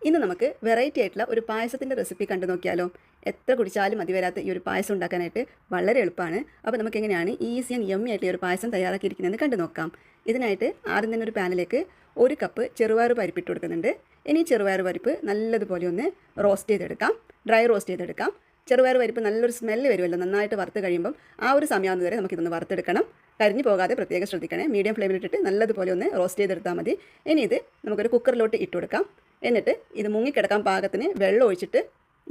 ഇന്ന് നമുക്ക് വെറൈറ്റി ആയിട്ടുള്ള ഒരു പായസത്തിൻ്റെ റെസിപ്പി കണ്ടു നോക്കിയാലോ. എത്ര കുടിച്ചാലും മതി വരാത്ത ഈ ഒരു പായസം ഉണ്ടാക്കാനായിട്ട് വളരെ എളുപ്പമാണ്. അപ്പോൾ നമുക്ക് എങ്ങനെയാണ് ഈസി ആൻഡ് യമ്മി ആയിട്ട് ഈ ഒരു പായസം തയ്യാറാക്കിയിരിക്കുന്നതെന്ന് കണ്ടു നോക്കാം. ഇതിനായിട്ട് ആദ്യം തന്നെ ഒരു പാനിലേക്ക് 1 കപ്പ് ചെറുപയർ പരിപ്പിട്ട് കൊടുക്കുന്നുണ്ട്. ഇനി ചെറുപയർ പരിപ്പ് നല്ലതുപോലെ ഒന്ന് റോസ്റ്റ് ചെയ്തെടുക്കാം, ഡ്രൈ റോസ്റ്റ് ചെയ്തെടുക്കാം. ചെറുപയർ പരിപ്പ് നല്ലൊരു സ്മെല്ല് വരുമല്ലോ, നന്നായിട്ട് വറുത്ത് കഴിയുമ്പം ആ ഒരു സമയമാകുന്നത് വരെ നമുക്കിതൊന്ന് വറുത്തെടുക്കണം. കരിഞ്ഞു പോകാതെ പ്രത്യേകം ശ്രദ്ധിക്കണേ. മീഡിയം ഫ്ലെയിമിലിട്ടിട്ട് നല്ലതുപോലെ ഒന്ന് റോസ്റ്റ് ചെയ്തെടുത്താൽ മതി. ഇനി ഇത് നമുക്കൊരു കുക്കറിലോട്ട് ഇട്ട് കൊടുക്കാം. എന്നിട്ട് ഇത് മുങ്ങിക്കിടക്കാൻ പാകത്തിന് വെള്ളം ഒഴിച്ചിട്ട്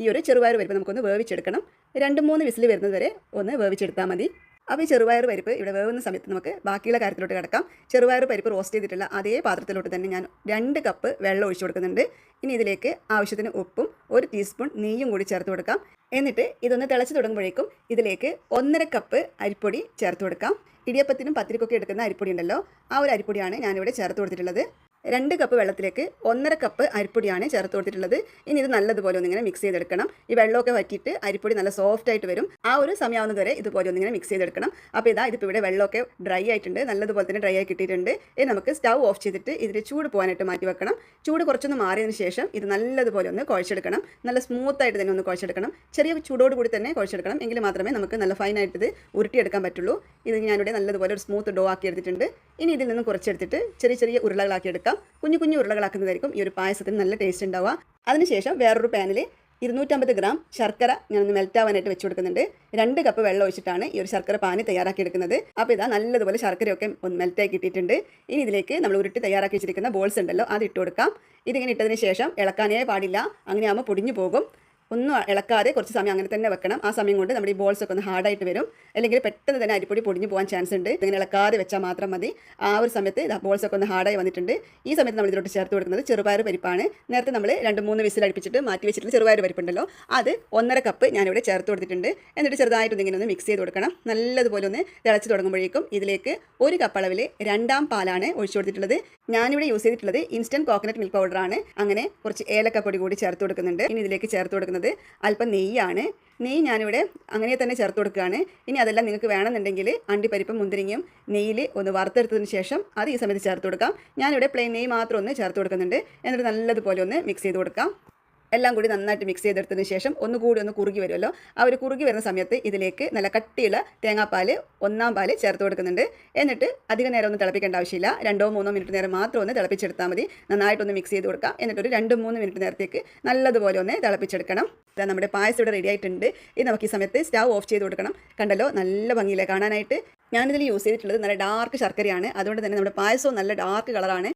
ഈ ഒരു ചെറുപയർ പരിപ്പ് നമുക്കൊന്ന് വേവിച്ചെടുക്കണം. 2-3 വിസിൽ വരുന്നത് വരെ ഒന്ന് വേവിച്ചെടുത്താൽ മതി. അപ്പോൾ ഈ ചെറുപയർ പരിപ്പ് ഇവിടെ വേവുന്ന സമയത്ത് നമുക്ക് ബാക്കിയുള്ള കാര്യത്തിലോട്ട് കിടക്കാം. ചെറുപയർ പരിപ്പ് റോസ്റ്റ് ചെയ്തിട്ടുള്ള അതേ പാത്രത്തിലോട്ട് തന്നെ ഞാൻ 2 കപ്പ് വെള്ളം ഒഴിച്ചു കൊടുക്കുന്നുണ്ട്. ഇനി ഇതിലേക്ക് ആവശ്യത്തിന് ഉപ്പും 1 ടീസ്പൂൺ നെയ്യും കൂടി ചേർത്ത് കൊടുക്കാം. എന്നിട്ട് ഇതൊന്ന് തിളച്ച് തുടങ്ങുമ്പോഴേക്കും ഇതിലേക്ക് 1.5 കപ്പ് അരിപ്പൊടി ചേർത്ത് കൊടുക്കാം. ഇടിയപ്പത്തിനും പത്തിരിക്കൊക്കെ എടുക്കുന്ന അരിപ്പൊടി ഉണ്ടല്ലോ, ആ ഒരു അരിപ്പൊടിയാണ് ഞാനിവിടെ ചേർത്ത് കൊടുത്തിട്ടുള്ളത്. 2 കപ്പ് വെള്ളത്തിലേക്ക് 1.5 കപ്പ് അരിപ്പൊടിയാണ് ചേർത്ത് കൊടുത്തിട്ടുള്ളത്. ഇനി ഇത് നല്ലതുപോലെ ഒന്നിങ്ങനെ മിക്സ് ചെയ്തെടുക്കണം. ഈ വെള്ളമൊക്കെ വറ്റിയിട്ട് അരിപ്പൊടി നല്ല സോഫ്റ്റ് ആയിട്ട് വരും. ആ ഒരു സമയമാവുന്നത് വരെ ഇതുപോലെ ഒന്നിങ്ങനെ മിക്സ് ചെയ്തെടുക്കണം. അപ്പോൾ ഇതിപ്പോൾ ഇവിടെ വെള്ളമൊക്കെ ഡ്രൈ ആയിട്ടുണ്ട്, നല്ലതുപോലെ തന്നെ ഡ്രൈ ആയി കിട്ടിയിട്ടുണ്ട്. ഇനി നമുക്ക് സ്റ്റൗ ഓഫ് ചെയ്തിട്ട് ഇതിൽ ചൂട് പോകാനായിട്ട് മാറ്റി വെക്കണം. ചൂട് കുറച്ചൊന്ന് മാറിയതിന് ശേഷം ഇത് നല്ലതുപോലെ ഒന്ന് കുഴച്ചെടുക്കണം. നല്ല സ്മൂത്തായിട്ട് തന്നെ ഒന്ന് കുഴച്ചെടുക്കണം. ചെറിയ ചൂടോട് കൂടി തന്നെ കുഴച്ചെടുക്കണം. എങ്കിൽ മാത്രമേ നമുക്ക് നല്ല ഫൈനായിട്ട് ഇത് ഉരുട്ടിയെടുക്കാൻ പറ്റുള്ളൂ. ഇത് ഞാനിവിടെ നല്ലതുപോലെ ഒരു സ്മൂത്ത് ഡോ ആക്കി എടുത്തിട്ടുണ്ട്. ഇനി ഇതിൽ നിന്ന് കുറച്ചെടുത്തിട്ട് ചെറിയ ചെറിയ ഉരുളകളാക്കി എടുക്കാം. കുഞ്ഞു കുഞ്ഞു ഉരുളകളാക്കുന്നതായിരിക്കും ഈ ഒരു പായസത്തിന് നല്ല ടേസ്റ്റ് ഉണ്ടാവുക. അതിനുശേഷം വേറൊരു പാനിൽ 250 ഗ്രാം ശർക്കര ഞാനൊന്ന് മെൽറ്റ് ആവാനായിട്ട് വെച്ച് കൊടുക്കുന്നുണ്ട്. 2 കപ്പ് വെള്ളം ഒഴിച്ചിട്ടാണ് ഈ ഒരു ശർക്കര പാനി തയ്യാറാക്കി എടുക്കുന്നത്. അപ്പോൾ ഇതാ നല്ലതുപോലെ ശർക്കരയൊക്കെ ഒന്ന് മെൽറ്റായി കിട്ടിയിട്ടുണ്ട്. ഇനി ഇതിലേക്ക് നമ്മൾ ഉരുട്ടി തയ്യാറാക്കി വെച്ചിരിക്കുന്ന ബോൾസ് ഉണ്ടല്ലോ, അത് ഇട്ട് കൊടുക്കാം. ഇതിങ്ങനെ ഇട്ടതിന് ശേഷം ഇളക്കാനേ പാടില്ല, അങ്ങനെയാകുമ്പോൾ പൊടിഞ്ഞു പോകും. ഒന്നും ഇളക്കാതെ കുറച്ച് സമയം അങ്ങനെ തന്നെ വെക്കണം. ആ സമയം കൊണ്ട് നമ്മുടെ ഈ ബോൾസൊക്കെ ഒന്ന് ഹാർഡായിട്ട് വരും. അല്ലെങ്കിൽ പെട്ടെന്ന് തന്നെ അരിപ്പൊടി പൊടിഞ്ഞു പോകാൻ ചാൻസ് ഉണ്ട്. ഇങ്ങനെ ഇളക്കാതെ വെച്ചാൽ മാത്രം മതി. ആ ഒരു സമയത്ത് ബോൾസൊക്കെ ഒന്ന് ഹാർഡായി വന്നിട്ടുണ്ട്. ഈ സമയത്ത് നമ്മൾ ഇതിലോട്ട് ചേർത്ത് കൊടുക്കുന്നത് ചെറുപയർ പരിപ്പാണ്. നേരത്തെ നമ്മൾ 2-3 വിസിൽ അടുപ്പിച്ചിട്ട് മാറ്റി വെച്ചിട്ടുള്ള ചെറുപയർ പരിപ്പുണ്ടല്ലോ, അത് 1.5 കപ്പ് ഞാനിവിടെ ചേർത്ത് കൊടുത്തിട്ടുണ്ട്. എന്നിട്ട് ചെറുതായിട്ട് ഇങ്ങനെ ഒന്ന് മിക്സ് ചെയ്ത് കൊടുക്കണം. നല്ലതുപോലെ ഒന്ന് തിളച്ച് തുടങ്ങുമ്പോഴേക്കും ഇതിലേക്ക് 1 കപ്പ് അളവിൽ 2ാം പാലാണ് ഒഴിച്ചു കൊടുത്തിട്ടുള്ളത്. ഞാനിവിടെ യൂസ് ചെയ്തിട്ടുള്ളത് ഇൻസ്റ്റൻറ്റ് കോക്കനട്ട് മിൽക്ക് പൗഡറാണ്. അങ്ങനെ കുറച്ച് ഏലക്കപ്പൊടി കൂടി ചേർത്ത് കൊടുക്കുന്നുണ്ട്. ഇനി ഇതിലേക്ക് ചേർത്ത് കൊടുക്കുന്നത് അല്പം നെയ്യാണ്. നെയ്യ് ഞാനിവിടെ അങ്ങനെ തന്നെ ചേർത്ത് കൊടുക്കുകയാണ്. ഇനി അതെല്ലാം നിങ്ങൾക്ക് വേണമെന്നുണ്ടെങ്കിൽ അണ്ടിപ്പരിപ്പും മുന്തിരിങ്ങയും നെയ്യിൽ ഒന്ന് വറുത്തെടുത്തതിന് ശേഷം അത് ഈ സമയത്ത് ചേർത്ത് കൊടുക്കാം. ഞാനിവിടെ പ്ലെയിൻ നെയ്യ് മാത്രം ഒന്ന് ചേർത്ത് കൊടുക്കുന്നുണ്ട്. എന്നിട്ട് നല്ലതുപോലെ ഒന്ന് മിക്സ് ചെയ്ത് കൊടുക്കാം. എല്ലാം കൂടി നന്നായിട്ട് മിക്സ് ചെയ്തെടുത്തതിന് ശേഷം ഒന്നുകൂടി ഒന്ന് കുറുകി വരുമല്ലോ, ആ ഒരു കുറുകി വരുന്ന സമയത്ത് ഇതിലേക്ക് നല്ല കട്ടിയുള്ള തേങ്ങാപ്പാൽ 1ാം പാൽ ചേർത്ത് കൊടുക്കുന്നുണ്ട്. എന്നിട്ട് അധികം നേരം ഒന്നും തിളപ്പിക്കേണ്ട ആവശ്യമില്ല. 2-3 മിനിറ്റ് നേരം മാത്രം ഒന്ന് തിളപ്പിച്ചെടുത്താൽ മതി. നന്നായിട്ടൊന്ന് മിക്സ് ചെയ്ത് കൊടുക്കാം. എന്നിട്ട് ഒരു 2-3 മിനിറ്റ് നേരത്തേക്ക് നല്ലതുപോലെ ഒന്ന് തിളപ്പിച്ചെടുക്കണം. നമ്മുടെ പായസം ഇവിടെ റെഡി ആയിട്ടുണ്ട്. ഇത് നമുക്ക് ഈ സമയത്ത് സ്റ്റൗ ഓഫ് ചെയ്ത് കൊടുക്കണം. കണ്ടല്ലോ, നല്ല ഭംഗിയില്ലേ കാണാനായിട്ട്. ഞാനിതിൽ യൂസ് ചെയ്തിട്ടുള്ളത് നല്ല ഡാർക്ക് ശർക്കരയാണ്. അതുകൊണ്ട് തന്നെ നമ്മുടെ പായസവും നല്ല ഡാർക്ക് കളറാണ്.